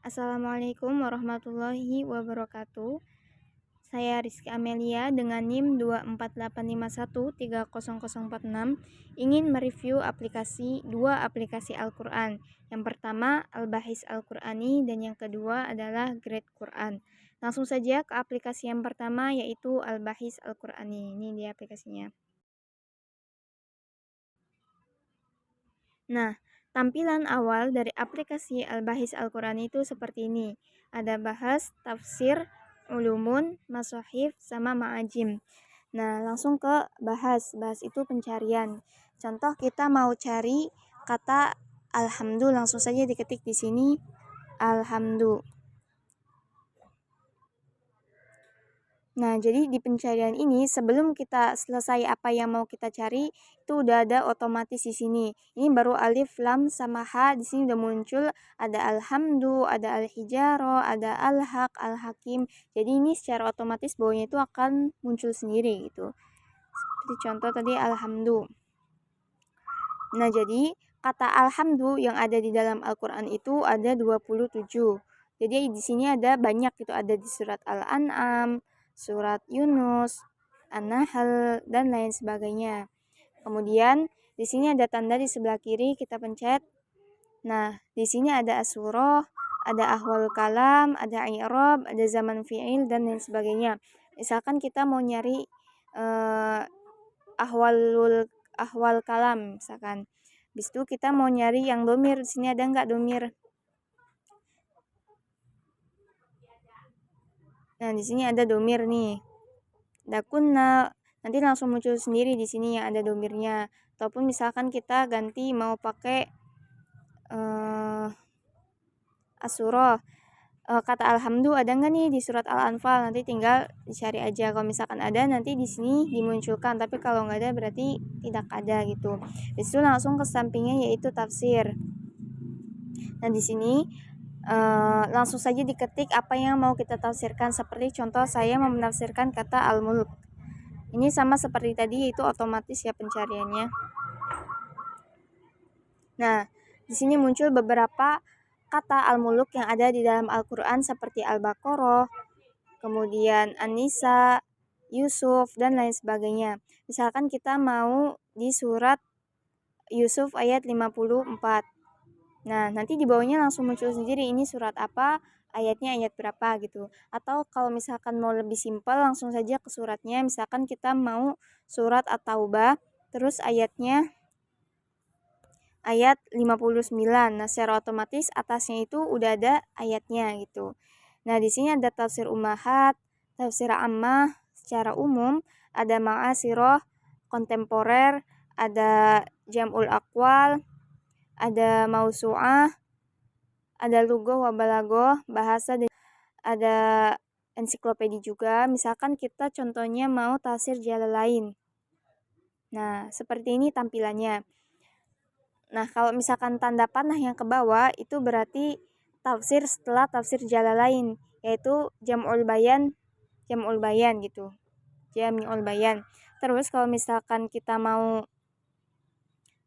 Assalamualaikum warahmatullahi wabarakatuh. Saya Rizky Amelia dengan NIM 24851300046 ingin mereview dua aplikasi Al-Quran. Yang pertama Al-Bahis Al-Qurani dan yang kedua adalah Grade Quran. Langsung saja ke aplikasi yang pertama yaitu Al-Bahis Al-Qurani. Ini dia aplikasinya. Nah, tampilan awal dari aplikasi Al-Bahis Al-Qurani itu seperti ini. Ada bahas, tafsir, ulumun, masohif, sama ma'ajim. Nah, langsung ke bahas. Bahas itu pencarian. Contoh kita mau cari kata alhamdu, langsung saja diketik di sini alhamdu. Nah, jadi di pencarian ini sebelum kita selesai apa yang mau kita cari, itu udah ada otomatis di sini. Ini baru alif, lam, sama ha. Di sini udah muncul ada alhamdu, ada al-hijaro, ada al-haq, al-hakim. Jadi ini secara otomatis bawahnya itu akan muncul sendiri gitu. Seperti contoh tadi alhamdu. Nah, jadi kata alhamdu yang ada di dalam Al-Qur'an itu ada 27. Jadi di sini ada banyak gitu, ada di surat Al-An'am, surat Yunus, An-Nahl dan lain sebagainya. Kemudian di sini ada tanda di sebelah kiri, kita pencet. Nah, di sini ada as-surah, ada ahwal kalam, ada i'rab, ada zaman fi'il dan lain sebagainya. Misalkan kita mau nyari ahwal kalam misalkan. Habis itu kita mau nyari yang domir, di sini ada enggak domir? Nah, di sini ada domir nih. Dakunna, nanti langsung muncul sendiri di sini yang ada domirnya. Ataupun misalkan kita ganti mau pakai as-surah. Kata alhamdu ada enggak nih di surat Al-Anfal? Nanti tinggal dicari aja. Kalau misalkan ada nanti di sini dimunculkan, tapi kalau enggak ada berarti tidak ada gitu. Habis itu langsung ke sampingnya yaitu tafsir. Nah, di sini langsung saja diketik apa yang mau kita tafsirkan. Seperti contoh saya mau menafsirkan kata al-mulk. Ini sama seperti tadi, itu otomatis ya pencariannya. Nah, di sini muncul beberapa kata al-muluk yang ada di dalam Al-Quran seperti Al-Baqarah, kemudian An-Nisa, Yusuf, dan lain sebagainya. Misalkan kita mau di surat Yusuf ayat 54. Nah, nanti di bawahnya langsung muncul sendiri ini surat apa, ayatnya ayat berapa gitu. Atau kalau misalkan mau lebih simpel, langsung saja ke suratnya. Misalkan kita mau surat At-Taubah, terus ayatnya ayat 59. Nah, secara otomatis atasnya itu udah ada ayatnya gitu. Nah, di sini ada tafsir ummahat, tafsir ammah secara umum, ada ma'asirah, kontemporer, ada jam'ul aqwal, ada mausu'ah, ada lughah wa balaghah, bahasa, dan ada ensiklopedi juga. Misalkan kita contohnya mau tafsir Jalalain. Nah, seperti ini tampilannya. Nah, kalau misalkan tanda panah yang ke bawah itu berarti tafsir setelah tafsir Jalalain, yaitu jam'ul bayan gitu. Jami'ul bayan. Terus kalau misalkan kita mau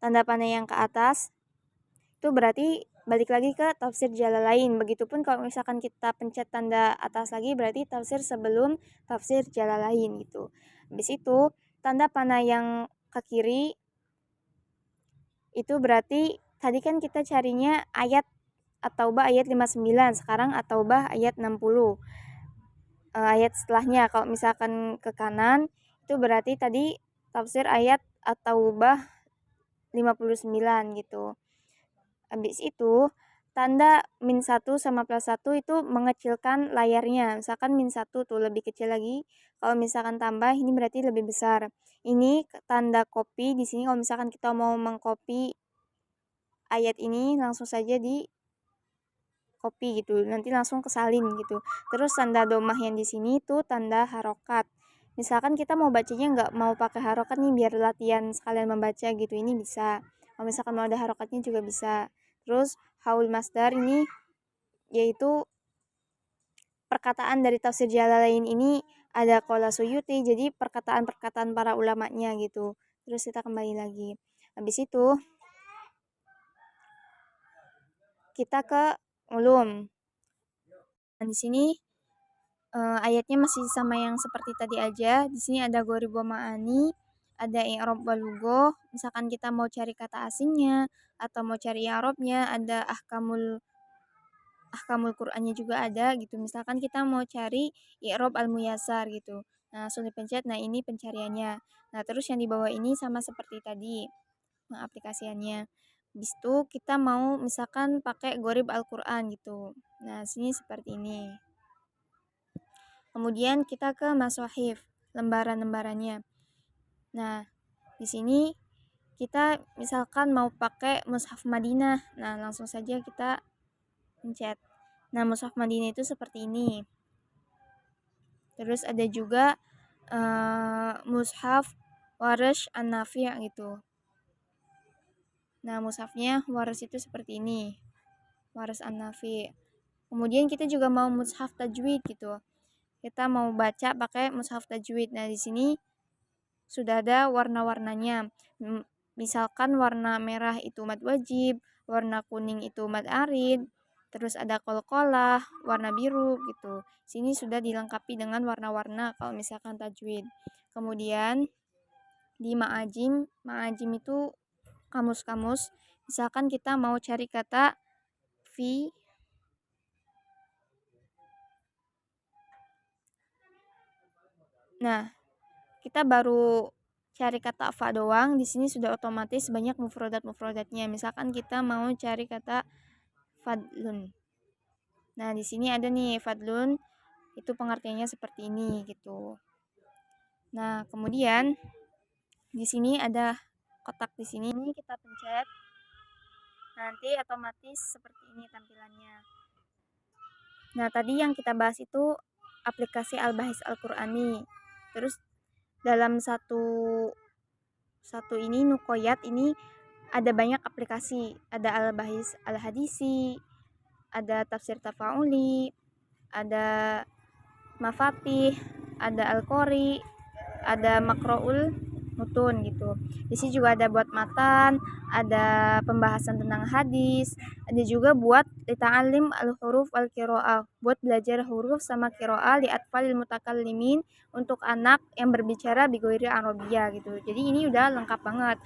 tanda panah yang ke atas, itu berarti balik lagi ke tafsir Jalalain. Begitupun kalau misalkan kita pencet tanda atas lagi berarti tafsir sebelum tafsir Jalalain gitu. Habis itu tanda panah yang ke kiri itu berarti tadi kan kita carinya ayat At-Taubah ayat 59, sekarang At-Taubah ayat 60. Ayat setelahnya kalau misalkan ke kanan itu berarti tadi tafsir ayat At-Taubah 59 gitu. Habis itu tanda -1 sama +1 itu mengecilkan layarnya. Misalkan -1 tuh lebih kecil lagi. Kalau misalkan tambah ini berarti lebih besar. Ini tanda copy. Di sini kalau misalkan kita mau mengcopy ayat ini langsung saja di copy gitu. Nanti langsung kesalin gitu. Terus tanda domah yang di sini tuh tanda harokat. Misalkan kita mau bacanya nggak mau pakai harokat nih biar latihan sekalian membaca gitu, ini bisa. Kalau misalkan mau ada harokatnya juga bisa. Terus haul masdar ini yaitu perkataan dari tafsir Jalalain ini ada qala Suyuti, jadi perkataan-perkataan para ulamanya gitu. Terus kita kembali lagi. Habis itu kita ke ulum. Dan di sini ayatnya masih sama yang seperti tadi aja. Di sini ada gharib wa ma'ani, ada i'rab wa lugah. Misalkan kita mau cari kata asingnya atau mau cari i'rabnya, ada ahkamul Qur'annya juga ada gitu. Misalkan kita mau cari i'rab al-muyassar gitu. Nah, langsung dipencet. Nah, ini pencariannya. Nah, terus yang di bawah ini sama seperti tadi aplikasiannya. Habis itu kita mau misalkan pakai gharib Al-Qur'an gitu. Nah, sini seperti ini. Kemudian kita ke Mashahif, lembaran-lembarannya. Nah, di sini kita misalkan mau pakai Mushaf Madinah. Nah, langsung saja kita pencet. Nah, Mushaf Madinah itu seperti ini. Terus ada juga Mushaf Warsh An-Nafi' gitu. Nah, mushafnya Warsh itu seperti ini. Warsh An-Nafi'. Kemudian kita juga mau mushaf tajwid gitu. Kita mau baca pakai mushaf tajwid. Nah, di sini sudah ada warna-warnanya. Misalkan warna merah itu mad wajib, warna kuning itu mad arid, terus ada qalqalah, warna biru gitu. Sini sudah dilengkapi dengan warna-warna kalau misalkan tajwid. Kemudian di ma'ajim itu kamus-kamus. Misalkan kita mau cari kata fi. Nah, kita baru cari kata fa doang, di sini sudah otomatis banyak mufradat-mufradatnya. Misalkan kita mau cari kata fadlun. Nah, di sini ada nih fadlun, itu pengertiannya seperti ini gitu. Nah, kemudian di sini ada kotak di sini, ini kita pencet. Nanti otomatis seperti ini tampilannya. Nah, tadi yang kita bahas itu aplikasi Al-Bahis Al-Qur'ani. Terus dalam satu ini Nukoyat ini ada banyak aplikasi. Ada Al-Bahis Al-Hadisi, ada Tafsir Tafa'uli, ada Mafatih, ada Al-Qori, ada Makroul Mutun gitu. Di sini juga ada buat matan, ada pembahasan tentang hadis, ada juga buat lita'alim al-huruf al-qiraah, buat belajar huruf sama qiraah li atfalil mutakallimin, untuk anak yang berbicara bi ghairi arabiyah gitu. Jadi ini udah lengkap banget.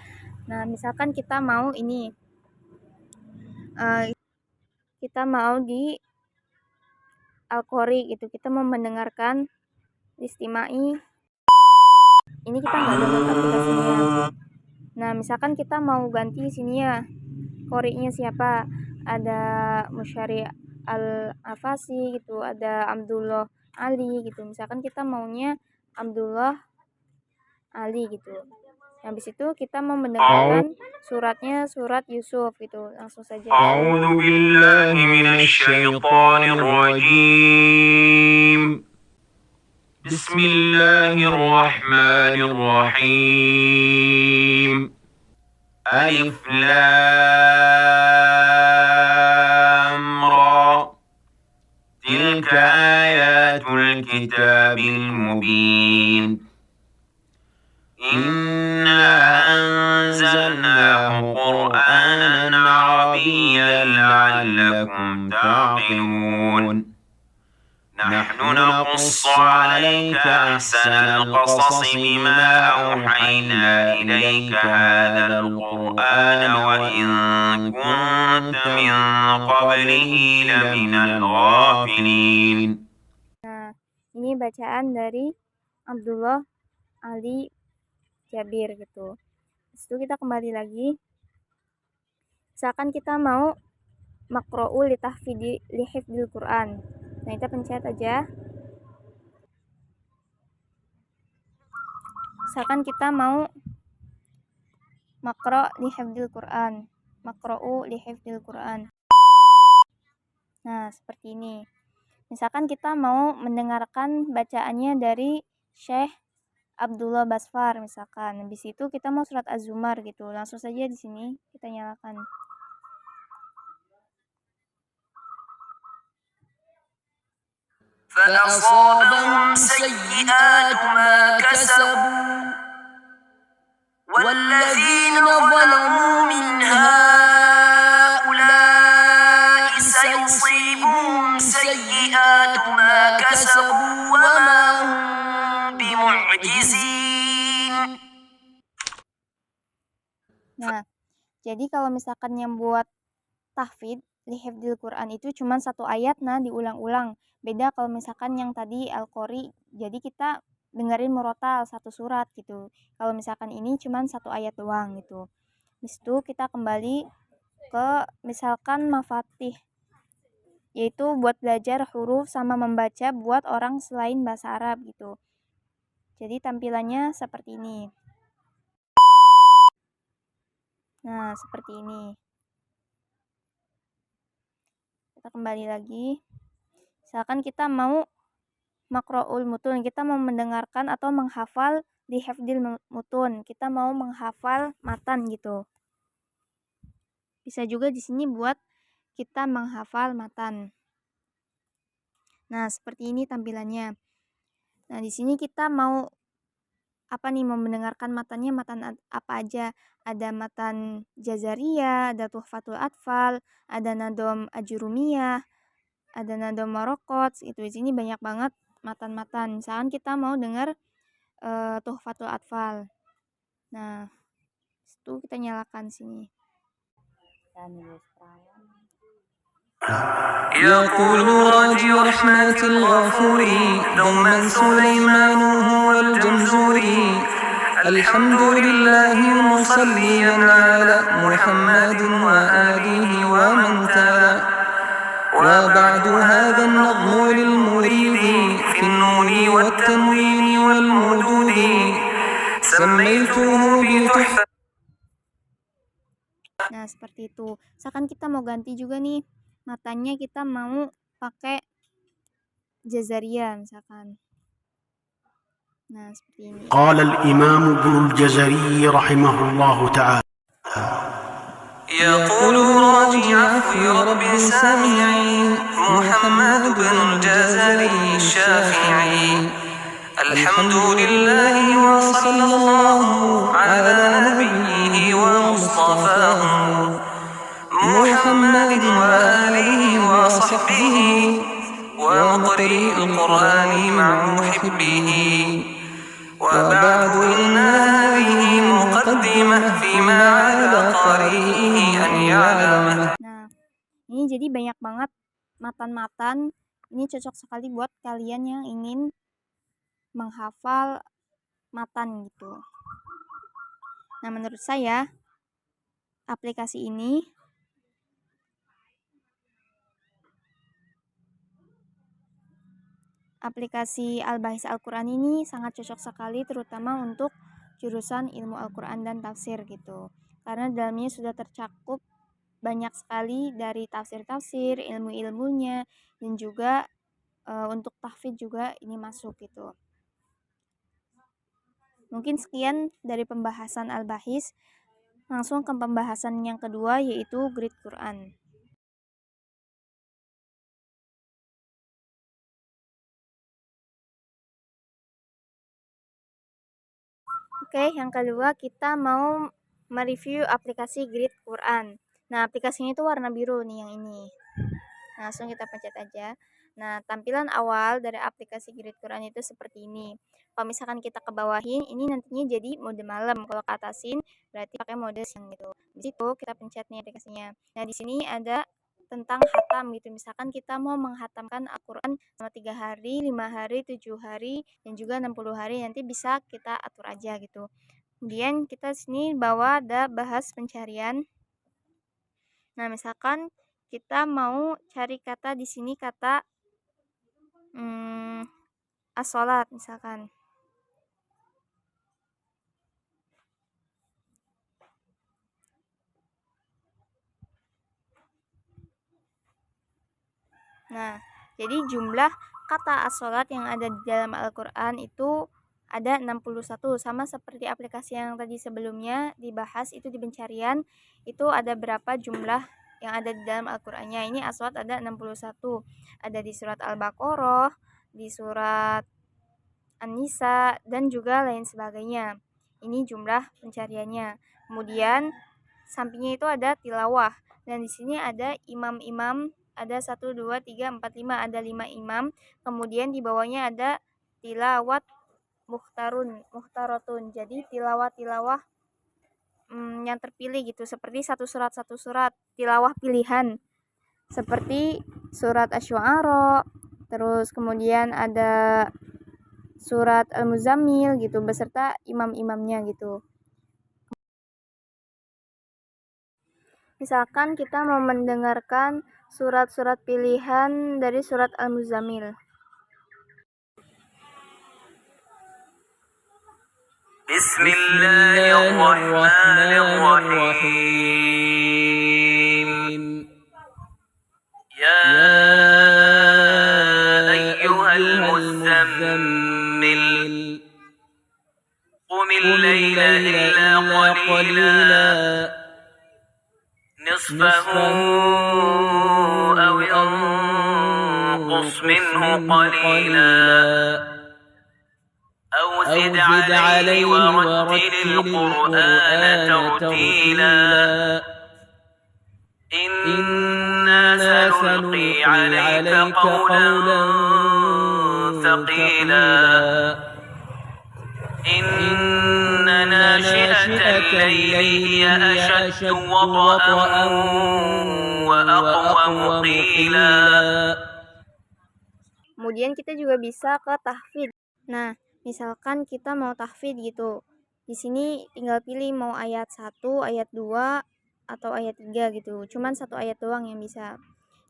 Nah, misalkan kita mau ini kita mau di Al-Qori gitu. Kita mau mendengarkan istimai. Ini kita nggak download aplikasinya. Nah, misalkan kita mau ganti sini ya, Qori'nya siapa? Ada Musyari Al-Afasi gitu, ada Abdullah Ali gitu. Misalkan kita maunya Abdullah Ali gitu. Habis itu kita mau mendengarkan suratnya surat Yusuf gitu. Langsung saja. A'udzu billahi minasyaitonir rajim. Bismillahirrahmanirrahim. Alif Lam Ra. Tilka ayatul kitabil mubin. Inna anzalnahu Qur'anan Arabiyyan la'allakum ta'qilun. نحن نقص عليك أحسن القصص بما أوحينا إليك هذا القرآن وإن كنت من قبله لمن الغافلين. Nah, ini bacaan dari Abdullah Ali Jabir gitu. Itu kita kembali lagi. Misalkan kita mau makro'ul litahfidhi lihifdil Quran. Nah, kita pencet aja. Misalkan kita mau makro lihifdil Quran. Makro'u lihifdil Quran. Nah, seperti ini. Misalkan kita mau mendengarkan bacaannya dari Syekh Abdullah Basfar misalkan. Habis itu kita mau surat Az-Zumar gitu. Langsung saja di sini kita nyalakan. فأصابهم سيئات ما كسبوا والذين ظلموا من هؤلاء سيصيبهم سيئات سيئات ما كسبوا وما هم بمعجزين. Nah, jadi kalau misalkan yang buat tahfidz li hifdzil Quran itu cuma satu ayat, nah diulang-ulang. Beda kalau misalkan yang tadi Al-Qori, jadi kita dengerin murotal satu surat gitu. Kalau misalkan ini cuma satu ayat doang gitu. Habis itu kita kembali ke misalkan mafatih, yaitu buat belajar huruf sama membaca buat orang selain bahasa Arab gitu. Jadi tampilannya seperti ini. Nah, seperti ini. Kita kembali lagi. Misalkan kita mau makroul mutun, kita mau mendengarkan atau menghafal di hifdzil mutun, kita mau menghafal matan gitu. Bisa juga di sini buat kita menghafal matan. Nah, seperti ini tampilannya. Nah, di sini kita mau mau mendengarkan matannya, matan apa aja. Ada matan Jazariyah, ada Tuhfatul Atfal, ada Nadom Ajurumiyah, ada Nadom Marokot. Itu di sini banyak banget matan-matan. Misalkan kita mau dengar Tuhfatul Atfal. Nah, itu kita nyalakan sini. يقول راجي رحمة الغفور دوما سليمان هو الجمزوري الحمد لله مصليا على محمد وآله ومن تلا وبعد هذا النظم للمريد في النون والتنوين والمدود سميته بتحفة. Nah, seperti itu. Misalkan kita mau ganti juga nih, matanya kita mau pakai Jazariyah misalkan. Nah, seperti ini. قال الإمام ابن الجزري رحمه الله تعالى يقول راجي عفو رب سامعي محمد بن الجزري الشافعي الحمد لله وصلى الله على نبيه ومصطفاه محمد وآله وصحبه ومقرئ القرآن مع محبه وبعد إن هذه مقدمة فيما على قارئه أن يعلمه. Nah, ini jadi banyak banget matan-matan. Ini cocok sekali buat kalian yang ingin menghafal matan gitu. Nah, menurut saya aplikasi ini aplikasi Al-Bahis Al-Quran ini sangat cocok sekali terutama untuk jurusan ilmu Al-Quran dan tafsir gitu. Karena dalamnya sudah tercakup banyak sekali dari tafsir-tafsir, ilmu-ilmunya, dan juga untuk tahfidz juga ini masuk gitu. Mungkin sekian dari pembahasan Al-Bahis. Langsung ke pembahasan yang kedua, yaitu Grid Quran. Oke, yang kedua kita mau mereview aplikasi Grid Quran. Nah, aplikasinya itu warna biru nih yang ini. Langsung kita pencet aja. Nah, tampilan awal dari aplikasi Grid Quran itu seperti ini. Kalau misalkan kita ke bawahin, ini nantinya jadi mode malam. Kalau ke atasin, berarti pakai mode siang gitu. Di situ kita pencet nih aplikasinya. Nah, di sini ada tentang hatam gitu. Misalkan kita mau menghatamkan Al-Quran selama 3 hari, 5 hari, 7 hari, dan juga 60 hari. Nanti bisa kita atur aja gitu. Kemudian kita sini bawa ada bahas pencarian. Nah, misalkan kita mau cari kata di sini kata as-sholat misalkan. Nah, jadi jumlah kata as-sholat yang ada di dalam Al-Quran itu ada 61, sama seperti aplikasi yang tadi sebelumnya dibahas itu di pencarian, itu ada berapa jumlah yang ada di dalam Al-Qur'annya. Ini as-sholat ada 61, ada di surat Al-Baqarah, di surat An-Nisa, dan juga lain sebagainya. Ini jumlah pencariannya. Kemudian sampingnya itu ada tilawah, dan di sini ada imam-imam ada 1, 2, 3, 4, 5, ada 5 imam. Kemudian di bawahnya ada tilawat muhtaratun. Jadi tilawah yang terpilih gitu, seperti satu surat tilawah pilihan, seperti surat Asy-Syu'ara, terus kemudian ada surat Al-Muzammil gitu beserta imam-imamnya gitu. Misalkan kita mau mendengarkan surat-surat pilihan dari surat Al-Muzammil. بسم الله الرحمن الرحيم يا أيها المزمل قم الليل إلا قليلا نصفه أو انقص منه قليلا أو زد عليه ورتل القرآن ترتيلا إنا سنلقي عليك قولا ثقيلا إن ناشئة الليل هي أشد وطئا وأقوم قيلا. Kemudian kita juga bisa ke tahfidz. Nah, misalkan kita mau tahfidz gitu. Di sini tinggal pilih mau ayat 1, ayat 2, atau ayat 3 gitu. Cuman satu ayat doang yang bisa.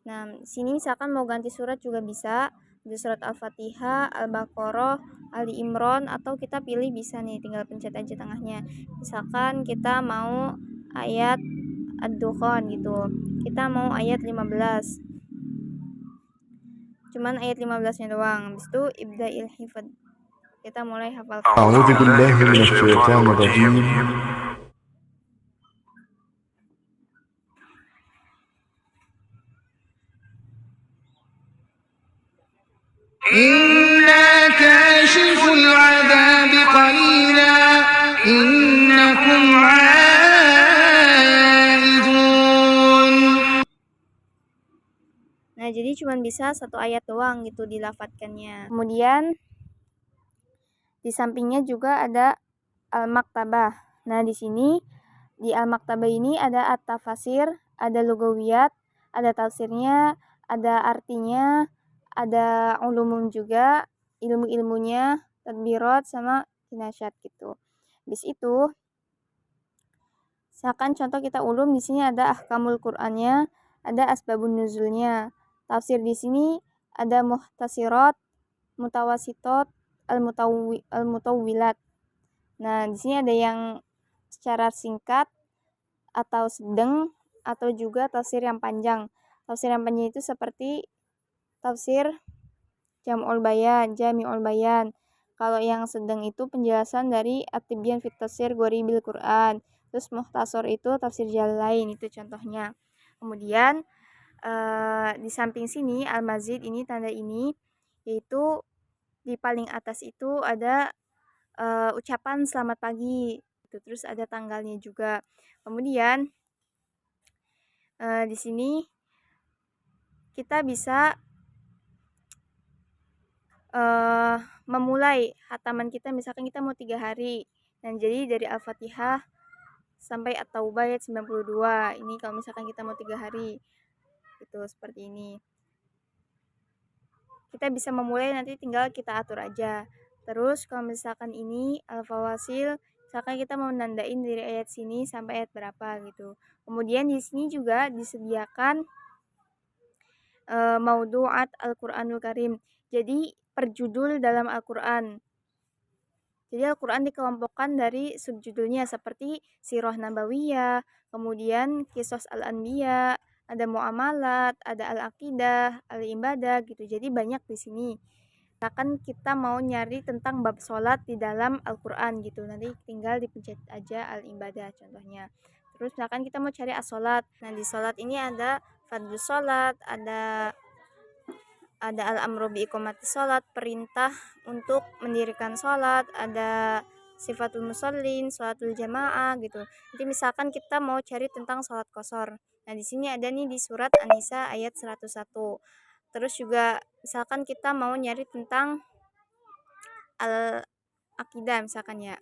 Nah, sini misalkan mau ganti surat juga bisa. Di surat Al-Fatihah, Al-Baqarah, Ali Imran, atau kita pilih bisa nih, tinggal pencet aja tengahnya. Misalkan kita mau ayat Ad-Dukhan gitu. Kita mau ayat 15. Cuman ayat 15-nya doang. Habis itu ibda'il hifd. Kita mulai hafal. أعوذ بالله من الشيطان الرجيم إنا كاشف العذاب قليلا إنكم عائدون. Nah, jadi cuman bisa satu ayat doang gitu dilafatkannya. Kemudian di sampingnya juga ada Al-Maktabah. Nah, di sini di Al-Maktabah ini ada at-tafasir, ada lugawiyat, ada tafsirnya, ada artinya, ada ulumum juga, ilmu-ilmunya, tadbirat sama kinasyat gitu. Habis itu misalkan contoh kita ulum, di sini ada ahkamul Qur'annya, ada asbabun nuzulnya. Tafsir di sini ada muhtasirat, mutawasitot, al-mutawwilat. Nah, di sini ada yang secara singkat atau sedang, atau juga tafsir yang panjang. Tafsir yang panjang itu seperti tafsir Jami'ul Bayan. Kalau yang sedang itu penjelasan dari At-Tibyan fit Tafsir Ghoribil Quran. Terus mukhtasar itu tafsir Jalalain, itu contohnya. Kemudian di samping sini Al-Mazid ini tanda ini, yaitu di paling atas itu ada ucapan selamat pagi. Terus ada tanggalnya juga. Kemudian di sini kita bisa memulai hataman kita, misalkan kita mau 3 hari. Dan jadi dari Al-Fatihah sampai At-Taubah ayat 92. Ini kalau misalkan kita mau 3 hari. Itu seperti ini. Kita bisa memulai, nanti tinggal kita atur aja. Terus kalau misalkan ini Al-Fawasil, misalkan kita mau nandain dari ayat sini sampai ayat berapa gitu. Kemudian di sini juga disediakan maudu'at Al-Qur'anul Karim. Jadi perjudul dalam Al-Qur'an. Jadi Al-Qur'an dikelompokkan dari subjudulnya seperti Sirah Nabawiyah, kemudian Qisas Al-Anbiya, ada Muamalat, ada Al-Aqidah, Al-Ibadah gitu. Jadi banyak di sini. Misalkan kita mau nyari tentang bab sholat di dalam Al-Qur'an gitu. Nanti tinggal dipencet aja Al-Ibadah contohnya. Terus misalkan kita mau cari as-sholat. Nah, di sholat ini ada fadlus sholat, ada al-amru bi iqamatis sholat, perintah untuk mendirikan sholat, ada sifatul musallin, sholatul jamaah gitu. Jadi misalkan kita mau cari tentang sholat qashar. Nah, di sini ada nih di surat An-Nisa ayat 101. Terus juga misalkan kita mau nyari tentang al-aqidah misalkan ya.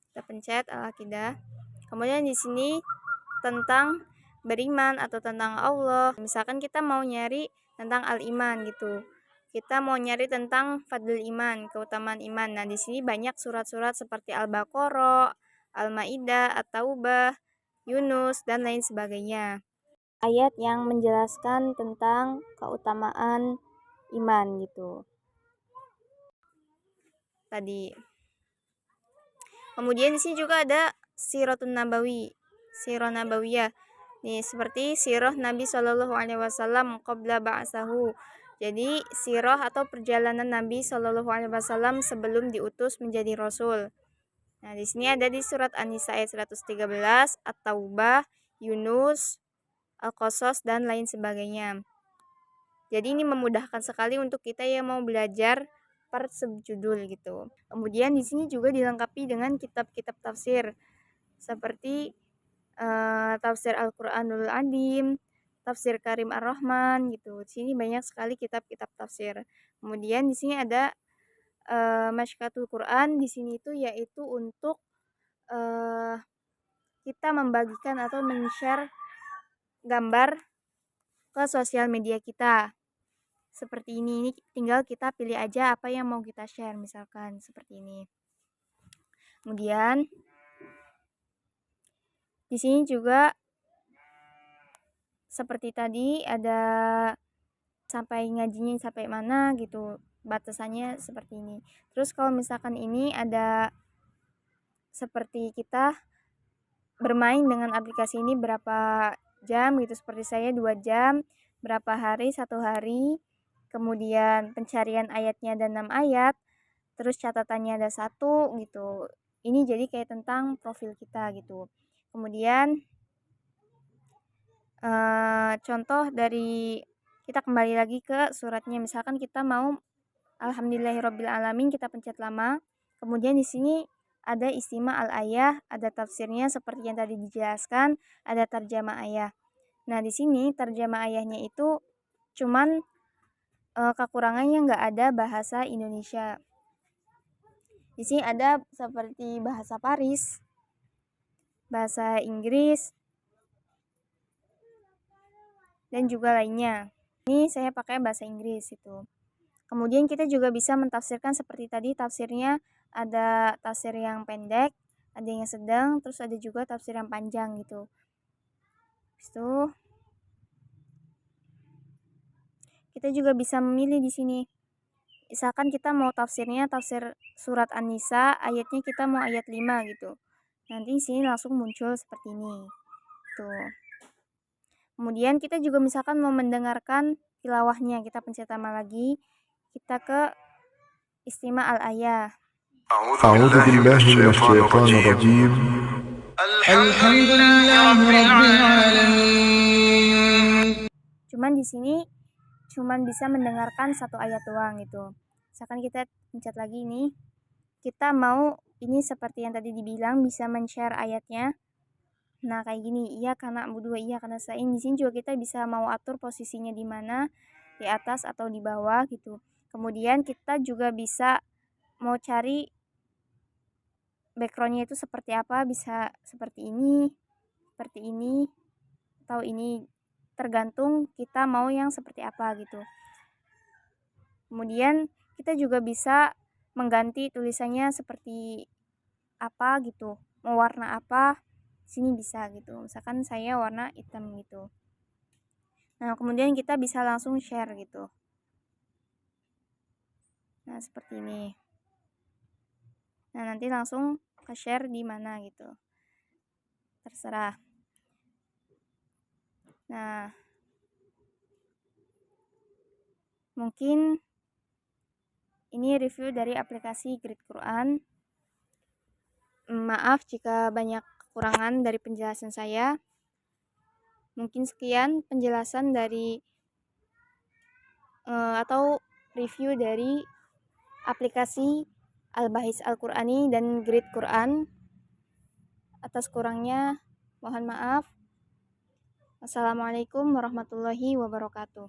Kita pencet al-aqidah. Kemudian di sini tentang beriman atau tentang Allah. Misalkan kita mau nyari tentang al-iman gitu. Kita mau nyari tentang fadlul iman, keutamaan iman. Nah, di sini banyak surat-surat seperti Al-Baqarah, Al-Maidah, At-Taubah, Yunus dan lain sebagainya. Ayat yang menjelaskan tentang keutamaan iman gitu. Tadi. Kemudian di sini juga ada Siratun Nabawi, Sirah Nabawiyah. Nih, seperti sirah Nabi Shallallahu alaihi wasallam qabla ba'sahu. Jadi, sirah atau perjalanan Nabi Shallallahu alaihi wasallam sebelum diutus menjadi rasul. Nah, di sini ada di surat An-Nisa ayat 113, At-Taubah, Yunus, Al-Qasas dan lain sebagainya. Jadi ini memudahkan sekali untuk kita yang mau belajar per subjudul gitu. Kemudian di sini juga dilengkapi dengan kitab-kitab tafsir seperti tafsir Al-Qur'anul Adim, tafsir Karim Ar-Rahman gitu. Di sini banyak sekali kitab-kitab tafsir. Kemudian di sini ada Mashkatul Quran. Di sini itu yaitu untuk kita membagikan atau men-share gambar ke sosial media kita. Seperti ini tinggal kita pilih aja apa yang mau kita share, misalkan seperti ini. Kemudian di sini juga seperti tadi ada sampai ngajinya sampai mana gitu, batasannya seperti ini. Terus kalau misalkan ini ada seperti kita bermain dengan aplikasi ini berapa jam gitu, seperti saya 2 jam, berapa hari, 1 hari, kemudian pencarian ayatnya ada 6 ayat, terus catatannya ada 1 gitu. Ini jadi kayak tentang profil kita gitu. Kemudian contoh dari kita kembali lagi ke suratnya. Misalkan kita mau Alhamdulillahirobbilalamin, kita pencet lama. Kemudian di sini ada istima al-ayah, ada tafsirnya seperti yang tadi dijelaskan, ada tarjamah ayah. Nah, di sini tarjamah ayahnya itu cuman kekurangannya nggak ada bahasa Indonesia. Di sini ada seperti bahasa Paris, bahasa Inggris, dan juga lainnya. Ini saya pakai bahasa Inggris itu. Kemudian kita juga bisa mentafsirkan seperti tadi, tafsirnya ada tafsir yang pendek, ada yang sedang, terus ada juga tafsir yang panjang gitu. Itu kita juga bisa memilih di sini. Misalkan kita mau tafsirnya tafsir surat An-Nisa, ayatnya kita mau ayat 5 gitu. Nanti di sini langsung muncul seperti ini. Tuh. Kemudian kita juga misalkan mau mendengarkan tilawahnya, kita pencet tambah lagi, kita ke istima al-ayah. أعوذ بالله من الشيطان الرجيم الحمد لله رب العالمين. Cuman di sini cuman bisa mendengarkan 1 ayat doang gitu. Misalkan kita pencet lagi nih, kita mau ini seperti yang tadi dibilang bisa men-share ayatnya. Nah, kayak gini, iya karena budu, iya karena sain. Di sini juga kita bisa mau atur posisinya di mana, di atas atau di bawah gitu. Kemudian kita juga bisa mau cari backgroundnya itu seperti apa, bisa seperti ini, atau ini, tergantung kita mau yang seperti apa gitu. Kemudian kita juga bisa mengganti tulisannya seperti apa gitu, mau warna apa, sini bisa gitu. Misalkan saya warna hitam gitu. Nah, kemudian kita bisa langsung share gitu. Nah, seperti ini. Nah, nanti langsung ke share di mana gitu. Terserah. Nah, mungkin ini review dari aplikasi Grid Quran. Maaf jika banyak kekurangan dari penjelasan saya. Mungkin sekian penjelasan dari atau review dari aplikasi Al-Bahis Al-Qur'ani dan Grid Quran. Atas kurangnya mohon maaf. Wassalamualaikum warahmatullahi wabarakatuh.